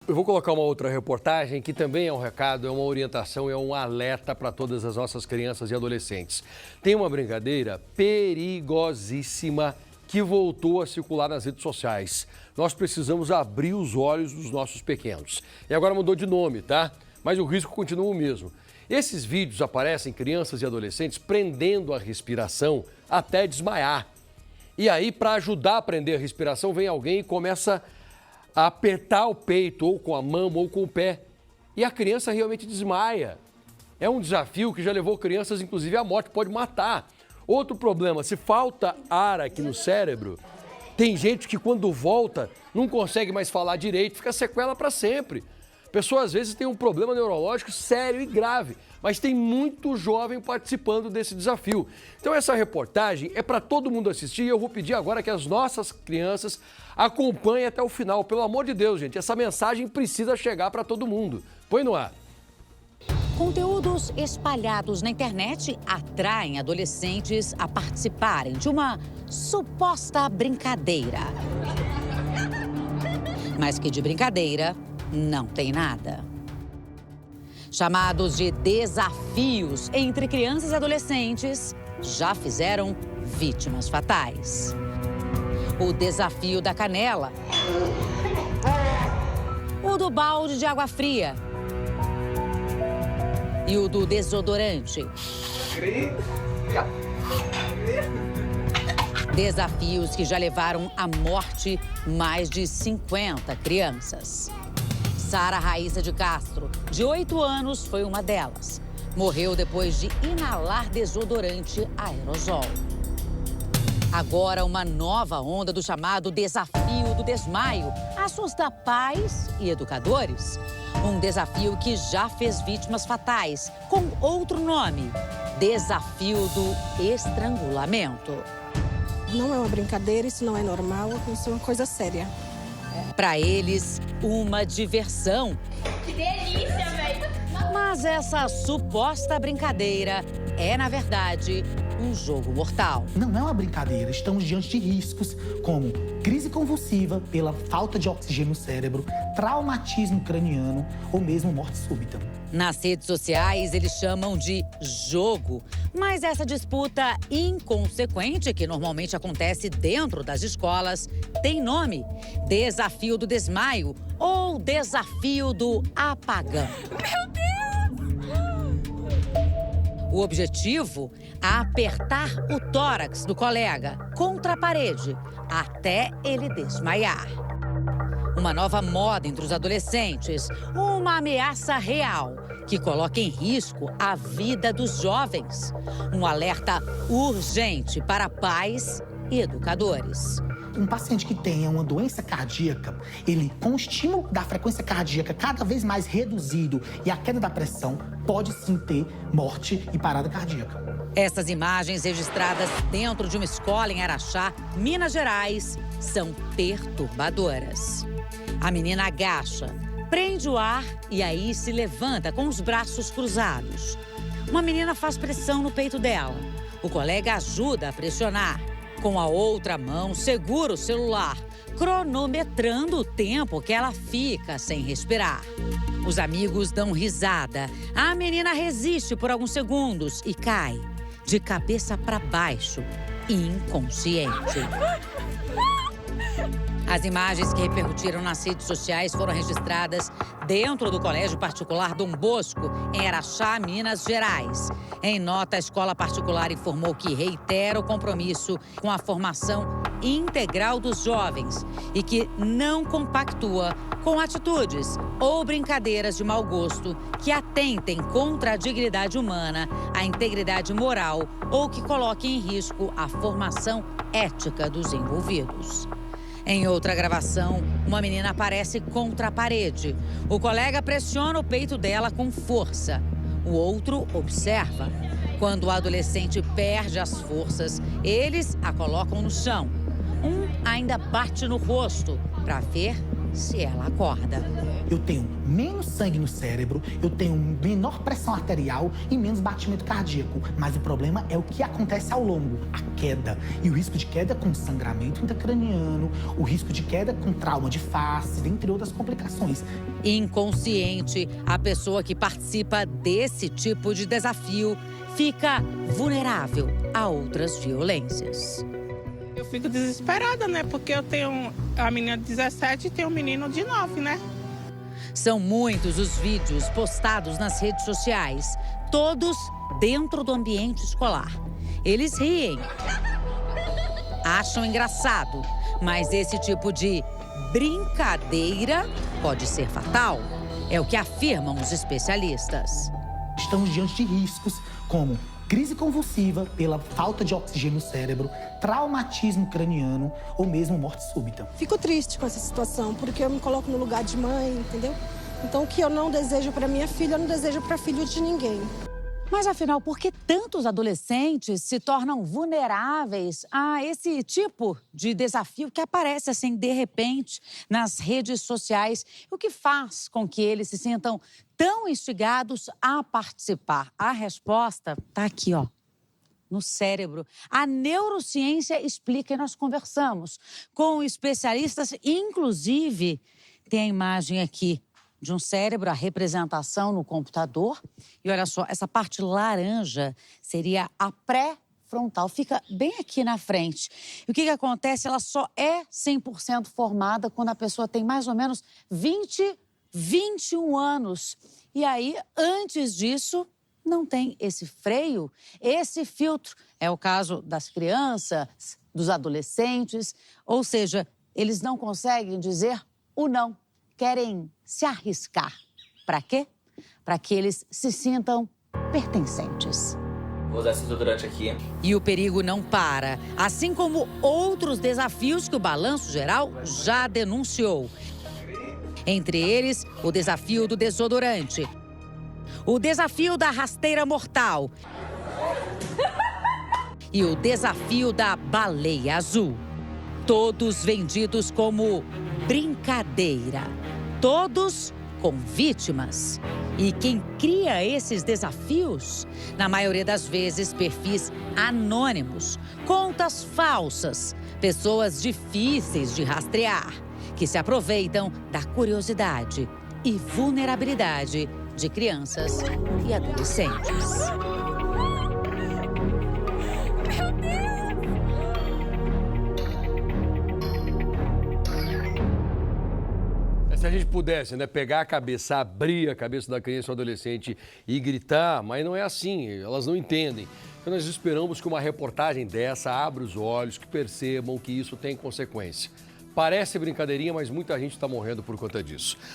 Eu vou colocar uma outra reportagem que também é um recado, é uma orientação, é um alerta para todas as nossas crianças e adolescentes. Tem uma brincadeira perigosíssima que voltou a circular nas redes sociais. Nós precisamos abrir os olhos dos nossos pequenos. E agora mudou de nome, tá? Mas o risco continua o mesmo. Esses vídeos aparecem crianças e adolescentes prendendo a respiração até desmaiar. E aí, para ajudar a prender a respiração, vem alguém e começa a apertar o peito, ou com a mão, ou com o pé. E a criança realmente desmaia. É um desafio que já levou crianças, inclusive, à morte, pode matar. Outro problema, se falta ar aqui no cérebro, tem gente que quando volta não consegue mais falar direito, fica sequela para sempre. A pessoa às vezes tem um problema neurológico sério e grave, mas tem muito jovem participando desse desafio. Então essa reportagem é para todo mundo assistir e eu vou pedir agora que as nossas crianças acompanhem até o final. Pelo amor de Deus, gente, essa mensagem precisa chegar para todo mundo. Põe no ar. Conteúdos espalhados na internet atraem adolescentes a participarem de uma suposta brincadeira. Mas que de brincadeira não tem nada. Chamados de desafios entre crianças e adolescentes já fizeram vítimas fatais. O desafio da canela. O do balde de água fria. E o do desodorante. Desafios que já levaram à morte mais de 50 crianças. Sara Raíssa de Castro, de 8 anos, foi uma delas. Morreu depois de inalar desodorante aerosol. Agora, uma nova onda do chamado desafio do desmaio assusta pais e educadores. Um desafio que já fez vítimas fatais, com outro nome: desafio do estrangulamento. Não é uma brincadeira, isso não é normal, isso é uma coisa séria. Para eles, uma diversão. Que delícia, velho! Mas essa suposta brincadeira é, na verdade, um jogo mortal. Não é uma brincadeira, estamos diante de riscos como crise convulsiva pela falta de oxigênio no cérebro, traumatismo craniano ou mesmo morte súbita. Nas redes sociais, eles chamam de jogo. Mas essa disputa inconsequente, que normalmente acontece dentro das escolas, tem nome: desafio do desmaio ou desafio do apagão. Meu Deus! O objetivo é apertar o tórax do colega contra a parede até ele desmaiar. Uma nova moda entre os adolescentes, uma ameaça real que coloca em risco a vida dos jovens. Um alerta urgente para pais e educadores. Um paciente que tenha uma doença cardíaca, ele, com o estímulo da frequência cardíaca cada vez mais reduzido e a queda da pressão, pode sim ter morte e parada cardíaca. Essas imagens registradas dentro de uma escola em Araxá, Minas Gerais, são perturbadoras. A menina agacha, prende o ar e aí se levanta com os braços cruzados. Uma menina faz pressão no peito dela. O colega ajuda a pressionar. Com a outra mão, segura o celular, cronometrando o tempo que ela fica sem respirar. Os amigos dão risada. A menina resiste por alguns segundos e cai, de cabeça para baixo, inconsciente. As imagens que repercutiram nas redes sociais foram registradas dentro do Colégio Particular Dom Bosco, em Araxá, Minas Gerais. Em nota, a escola particular informou que reitera o compromisso com a formação integral dos jovens e que não compactua com atitudes ou brincadeiras de mau gosto que atentem contra a dignidade humana, a integridade moral ou que coloquem em risco a formação ética dos envolvidos. Em outra gravação, uma menina aparece contra a parede. O colega pressiona o peito dela com força. O outro observa. Quando o adolescente perde as forças, eles a colocam no chão. Um ainda bate no rosto para ver se ela acorda. Eu tenho menos sangue no cérebro, eu tenho menor pressão arterial e menos batimento cardíaco. Mas o problema é o que acontece ao longo, a queda. E o risco de queda com sangramento intracraniano, o risco de queda com trauma de face, dentre outras complicações. Inconsciente, a pessoa que participa desse tipo de desafio fica vulnerável a outras violências. Eu fico desesperada, né? Porque eu tenho a menina de 17 e tenho um menino de 9, né? São muitos os vídeos postados nas redes sociais, todos dentro do ambiente escolar. Eles riem, acham engraçado, mas esse tipo de brincadeira pode ser fatal. É o que afirmam os especialistas. Estamos diante de riscos como crise convulsiva pela falta de oxigênio no cérebro, traumatismo craniano ou mesmo morte súbita. Fico triste com essa situação, porque eu me coloco no lugar de mãe, entendeu? Então, o que eu não desejo para minha filha, eu não desejo para filho de ninguém. Mas, afinal, por que tantos adolescentes se tornam vulneráveis a esse tipo de desafio que aparece, assim, de repente, nas redes sociais? O que faz com que eles se sintam tão instigados a participar? A resposta está aqui, ó, no cérebro. A neurociência explica e nós conversamos com especialistas, inclusive, tem a imagem aqui de um cérebro, a representação no computador. E olha só, essa parte laranja seria a pré-frontal, fica bem aqui na frente. E o que acontece? Ela só é 100% formada quando a pessoa tem mais ou menos 21 anos. E aí, antes disso, não tem esse freio, esse filtro. É o caso das crianças, dos adolescentes, ou seja, eles não conseguem dizer o não. Querem se arriscar. Para quê? Para que eles se sintam pertencentes. Vou usar esse desodorante aqui. E o perigo não para, assim como outros desafios que o Balanço Geral já denunciou. Entre eles, o desafio do desodorante, o desafio da rasteira mortal e o desafio da baleia azul. Todos vendidos como brincadeira. Todos com vítimas. E quem cria esses desafios, na maioria das vezes, perfis anônimos, contas falsas, pessoas difíceis de rastrear, que se aproveitam da curiosidade e vulnerabilidade de crianças e adolescentes. Se a gente pudesse, né, pegar a cabeça, abrir a cabeça da criança ou adolescente e gritar, mas não é assim, elas não entendem. Então nós esperamos que uma reportagem dessa abra os olhos, que percebam que isso tem consequência. Parece brincadeirinha, mas muita gente está morrendo por conta disso.